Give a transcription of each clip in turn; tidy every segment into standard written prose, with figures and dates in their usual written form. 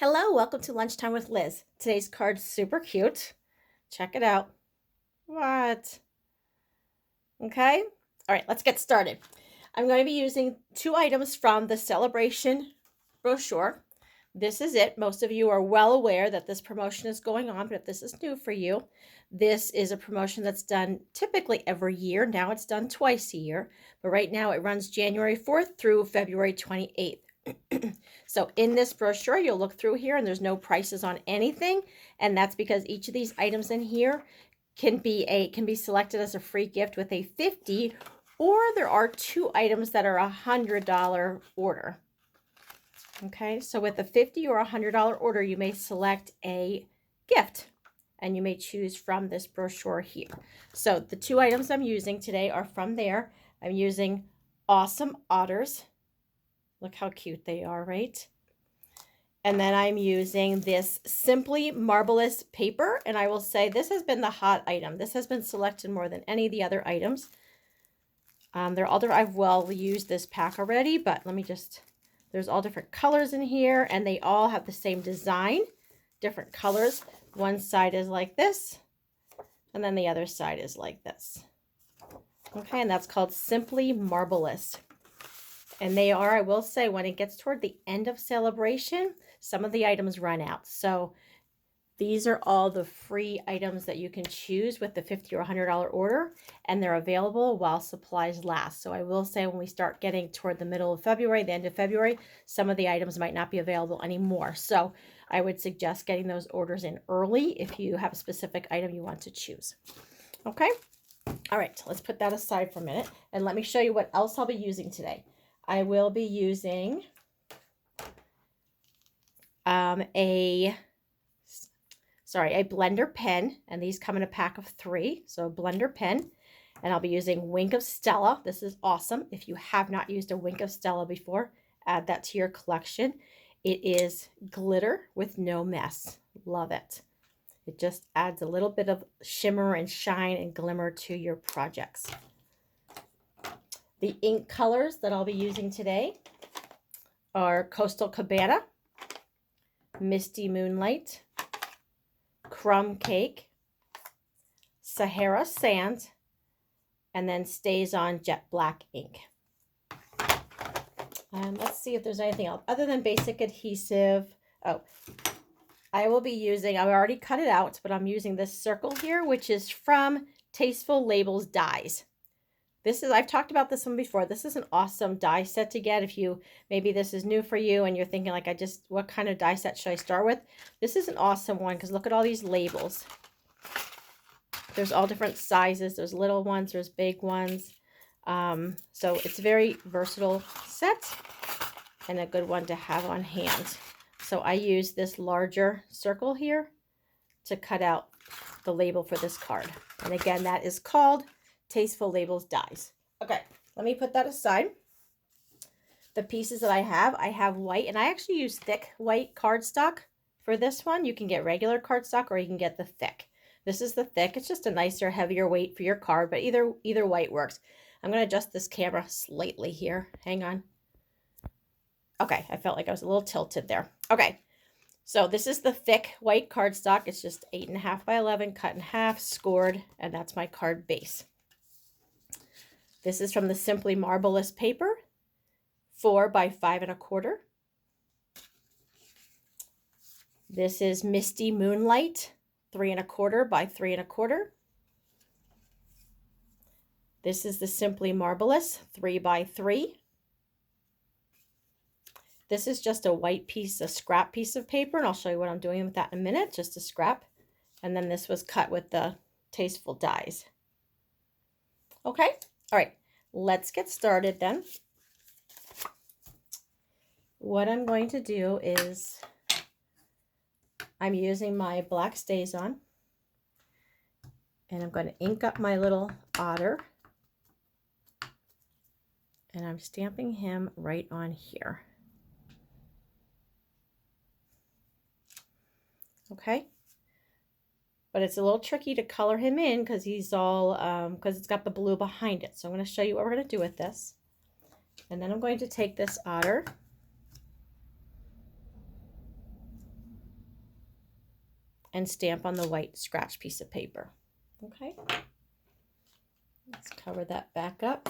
Hello, welcome to Lunchtime with Liz. Today's card's super cute. Check it out. What? Okay. All right, let's get started. I'm going to be using two items from the Sale-a-Bration brochure. This is it. Most of you are well aware that this promotion is going on, but if this is new for you, this is a promotion that's done typically every year. Now it's done twice a year, but right now it runs January 4th through February 28th. So in this brochure, you'll look through here and there's no prices on anything. And that's because each of these items in here can be selected as a free gift with a $50, or there are two items that are $100 order. Okay, so with a $50 or $100 order, you may select a gift and you may choose from this brochure here. So the two items I'm using today are from there. I'm using Awesome Otters. Look how cute they are, right? And then I'm using this Simply Marvelous paper. And I will say this has been the hot item. This has been selected more than any of the other items. I've well used this pack already, but there's all different colors in here and they all have the same design, different colors. One side is like this and then the other side is like this. Okay, and that's called Simply Marvelous. And they are, I will say, when it gets toward the end of Sale-a-Bration, some of the items run out. So these are all the free items that you can choose with the $50 or $100 order, and they're available while supplies last. So I will say when we start getting toward the middle of February, the end of February, some of the items might not be available anymore. So I would suggest getting those orders in early if you have a specific item you want to choose. Okay? All right, so let's put that aside for a minute, and let me show you what else I'll be using today. I will be using a blender pen, and these come in a pack of 3. So a blender pen, and I'll be using Wink of Stella. This is awesome. If you have not used a Wink of Stella before, add that to your collection. It is glitter with no mess. Love it. It just adds a little bit of shimmer and shine and glimmer to your projects. The ink colors that I'll be using today are Coastal Cabana, Misty Moonlight, Crumb Cake, Sahara Sand, and then Stays On Jet Black ink. Let's see if there's anything else other than basic adhesive. Oh, I will be using, I've already cut it out, but I'm using this circle here, which is from Tasteful Labels Dies. I've talked about this one before. This is an awesome die set to get if maybe this is new for you and you're thinking like, what kind of die set should I start with? This is an awesome one because look at all these labels. There's all different sizes. There's little ones, there's big ones. So it's a very versatile set and a good one to have on hand. So I use this larger circle here to cut out the label for this card. And again, that is called Tasteful Labels Dies. Okay, let me put that aside. The pieces that I have white, and I actually use thick white cardstock for this one. You can get regular cardstock or you can get the thick. This is the thick. It's just a nicer, heavier weight for your card, but either white works. I'm going to adjust this camera slightly here. Hang on. Okay, I felt like I was a little tilted there. Okay, so this is the thick white cardstock. It's just 8.5 by 11, cut in half, scored, and that's my card base. This is from the Simply Marvelous paper, 4 by 5.25. This is Misty Moonlight, 3.25 by 3.25. This is the Simply Marvelous, 3 by 3. This is just a white piece, a scrap piece of paper, and I'll show you what I'm doing with that in a minute, just a scrap. And then this was cut with the Tasteful Dies. Okay. All right, let's get started then. What I'm going to do is I'm using my black Stays On, and I'm going to ink up my little otter, and I'm stamping him right on here. Okay. But it's a little tricky to color him in because he's all, because it's got the blue behind it. So I'm going to show you what we're going to do with this. And then I'm going to take this otter and stamp on the white scratch piece of paper. Okay, let's cover that back up.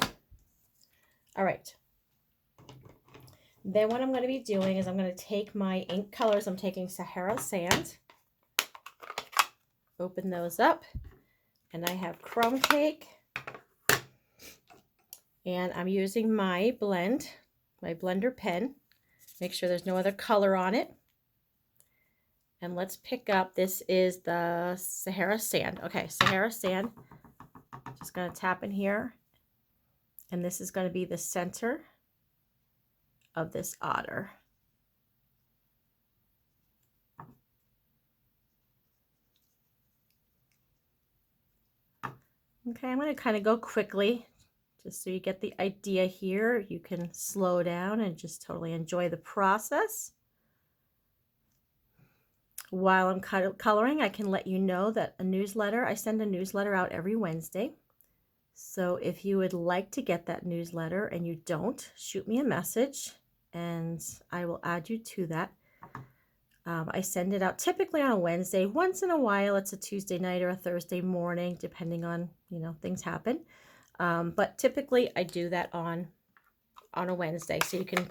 All right. Then what I'm going to be doing is I'm going to take my ink colors. I'm taking Sahara Sand. Open those up. And I have Crumb Cake. And I'm using my blender pen. Make sure there's no other color on it. And let's pick up, this is the Sahara Sand. Okay, Sahara Sand. Just going to tap in here. And this is going to be the center of this otter. Okay, I'm going to kind of go quickly just so you get the idea here. You can slow down and just totally enjoy the process. While I'm coloring, I can let you know that I send a newsletter out every Wednesday. So if you would like to get that newsletter and you don't, shoot me a message and I will add you to that. I send it out typically on a Wednesday. Once in a while, it's a Tuesday night or a Thursday morning, depending on, things happen. But typically I do that on a Wednesday. So you can,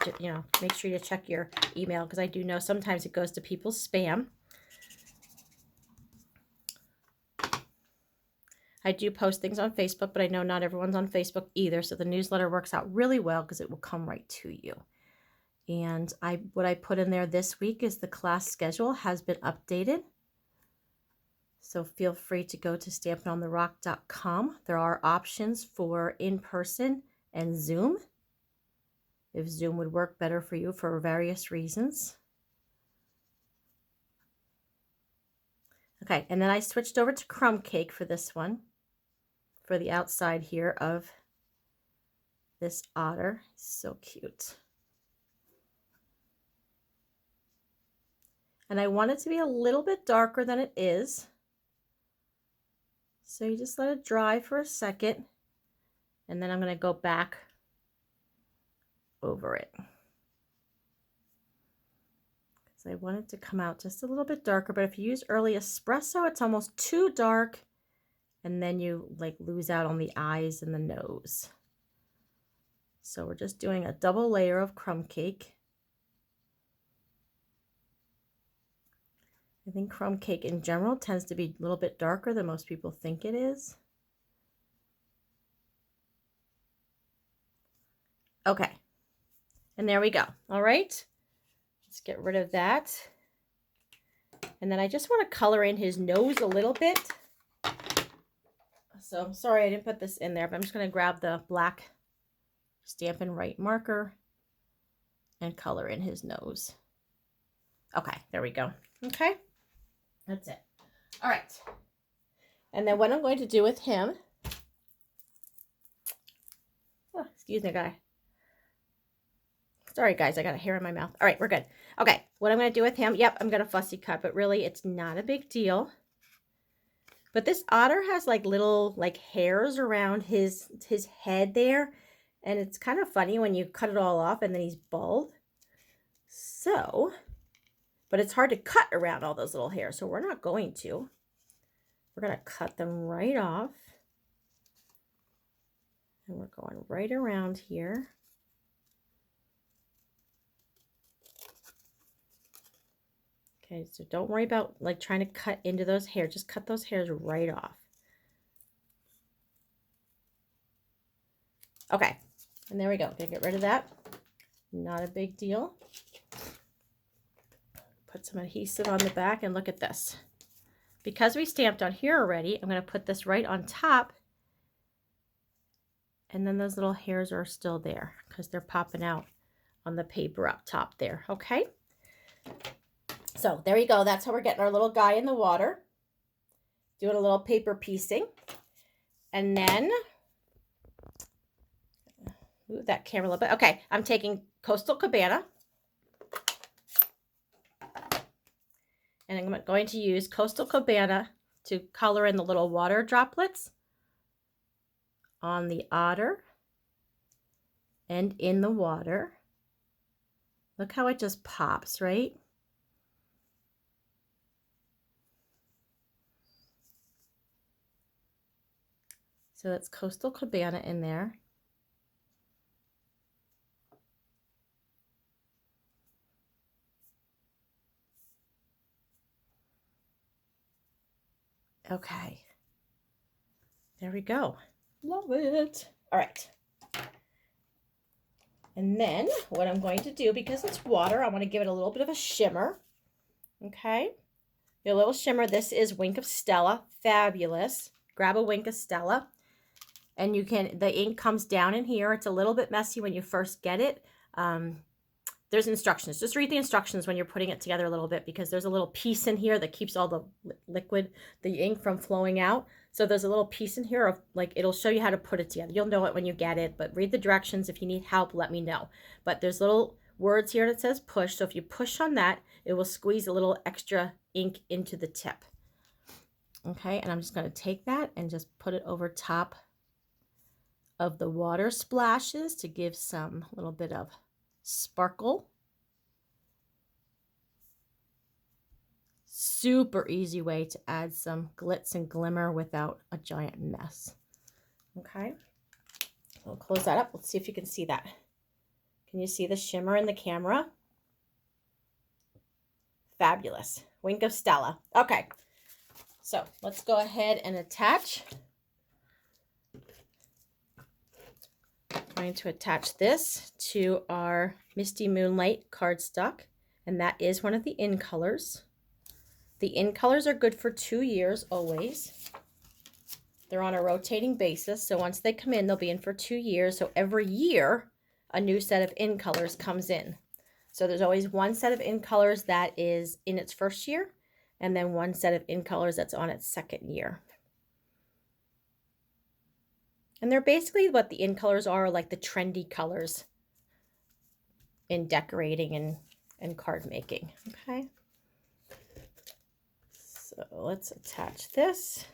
make sure you check your email, because I do know sometimes it goes to people's spam. I do post things on Facebook, but I know not everyone's on Facebook either. So the newsletter works out really well because it will come right to you. And what I put in there this week is the class schedule has been updated. So feel free to go to stampingontherock.com. There are options for in-person and Zoom, if Zoom would work better for you for various reasons. Okay, and then I switched over to Crumb Cake for this one, for the outside here of this otter. So cute. And I want it to be a little bit darker than it is. So you just let it dry for a second, and then I'm going to go back over it. Because I want it to come out just a little bit darker, but if you use early espresso, it's almost too dark, and then you lose out on the eyes and the nose. So we're just doing a double layer of Crumb Cake. I think Crumb Cake in general tends to be a little bit darker than most people think it is. Okay, and there we go. All right, let's get rid of that. And then I just want to color in his nose a little bit. So I'm sorry I didn't put this in there, but I'm just going to grab the black Stampin' Write marker and color in his nose. Okay, there we go. Okay, that's it. All right. And then what I'm going to do with him, oh, excuse me, guy. Sorry, guys, I got a hair in my mouth. All right, we're good. Okay, what I'm going to do with him, yep, I'm going to fussy cut, but really it's not a big deal. But this otter has little hairs around his head there. And it's kind of funny when you cut it all off and then he's bald. So, but it's hard to cut around all those little hairs. So we're not going to. We're going to cut them right off. And we're going right around here. Okay, so don't worry about trying to cut into those hairs. Just cut those hairs right off. Okay, and there we go. Okay, get rid of that. Not a big deal. Put some adhesive on the back and look at this. Because we stamped on here already, I'm going to put this right on top. And then those little hairs are still there because they're popping out on the paper up top there. Okay. So there you go. That's how we're getting our little guy in the water. Doing a little paper piecing. And then, move that camera a little bit. Okay, I'm taking Coastal Cabana. And I'm going to use Coastal Cabana to color in the little water droplets on the otter and in the water. Look how it just pops, right? So that's Coastal Cabana in there. Okay. There we go. Love it. All right. And then what I'm going to do, because it's water, I want to give it a little bit of a shimmer. Okay. A little shimmer. This is Wink of Stella. Fabulous. Grab a Wink of Stella. And you can, the ink comes down in here. It's a little bit messy when you first get it. There's instructions. Just read the instructions when you're putting it together a little bit, because there's a little piece in here that keeps all the liquid, the ink from flowing out. So there's a little piece in here of, like, it'll show you how to put it together. You'll know it when you get it, but read the directions. If you need help, let me know. But there's little words here that says push. So if you push on that, it will squeeze a little extra ink into the tip. Okay, and I'm just going to take that and just put it over top of the water splashes to give some little bit of sparkle. Super easy way to add some glitz and glimmer without a giant mess. Okay, we'll close that up. Let's see if you can see that. Can you see the shimmer in the camera? Fabulous. Wink of Stella. Okay, so let's go ahead and attach. I'm going to attach this to our Misty Moonlight cardstock, and that is one of the in colors. The in colors are good for 2 years always. They're on a rotating basis, so once they come in, they'll be in for 2 years. So every year, a new set of in colors comes in. So there's always one set of in colors that is in its first year, and then one set of in colors that's on its second year. And they're basically what the in colors are, like the trendy colors in decorating and card making. Okay. So let's attach this.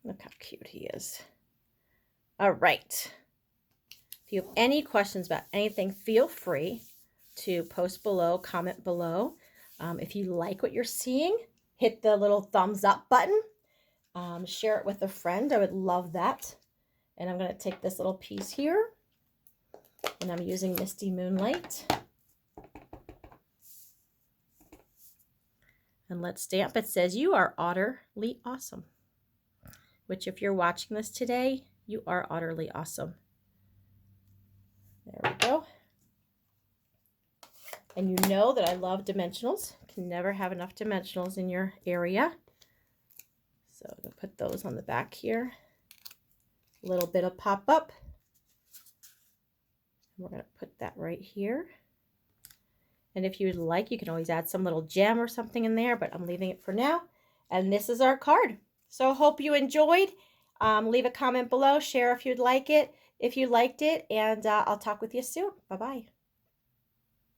Look how cute he is. All right. If you have any questions about anything, feel free to post below, comment below. If you like what you're seeing, hit the little thumbs up button. Share it with a friend. I would love that. And I'm going to take this little piece here, and I'm using Misty Moonlight. And let's stamp. It says, "You are utterly awesome." Which, if you're watching this today, you are utterly awesome. There we go. And you know that I love dimensionals. Can never have enough dimensionals in your area. So I'm going to put those on the back here. A little bit of pop-up. We're going to put that right here. And if you'd like, you can always add some little gem or something in there, but I'm leaving it for now. And this is our card. So hope you enjoyed. Leave a comment below. Share if you'd like it, if you liked it, and I'll talk with you soon. Bye-bye.